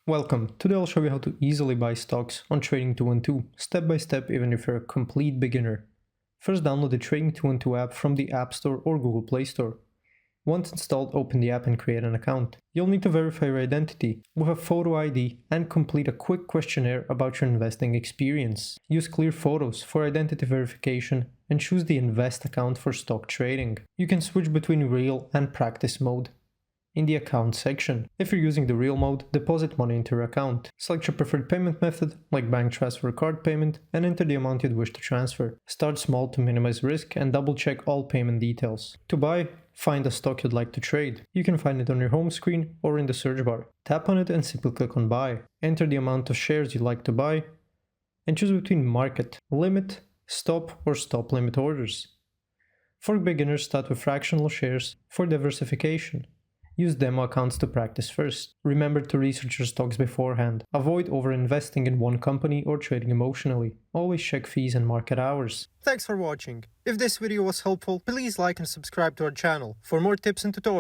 Welcome. Today I'll show you how to easily buy stocks on Trading212, step by step even if you're a complete beginner. First, download the Trading212 app from the App Store or Google Play Store. Once installed, open the app and create an account. You'll need to verify your identity with a photo ID and complete a quick questionnaire about your investing experience. Use clear photos for identity verification and choose the Invest account for stock trading. You can switch between real and practice mode. In the account section, if you're using the real mode, deposit money into your account. Select your preferred payment method, like bank transfer or card payment, and enter the amount you'd wish to transfer. Start small to minimize risk and double check all payment details. To buy, find a stock you'd like to trade. You can find it on your home screen or in the search bar. Tap on it and simply click on buy. Enter the amount of shares you'd like to buy and choose between market, limit, stop or stop limit orders. For beginners, start with fractional shares for diversification. Use demo accounts to practice first. Remember to research your stocks beforehand. Avoid over-investing in one company or trading emotionally. Always check fees and market hours. Thanks for watching. If this video was helpful, please like and subscribe to our channel for more tips and tutorials.